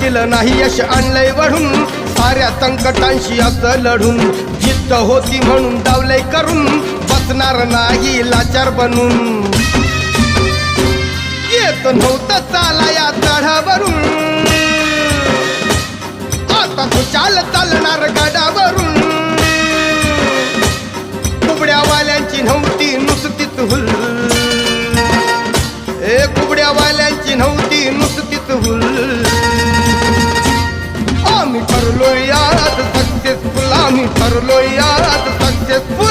दिलं नाही यश आणलंय वढून साऱ्या संकटांशी असं लढून जिद्द होती म्हणून डावलंय करून बसणार नाही लाचार बनून येत नव्हतं चाला या चढावरून आता तू चालणार गडावरून कुबड्यावाल्यांची नव्हती नुसतीच हुल कुबड्यावाल्यांची नव्हती नुसतीच हुल आम्ही ठरलोय यात सक्सेसफुल आम्ही ठरलोय यात सक्सेसफुल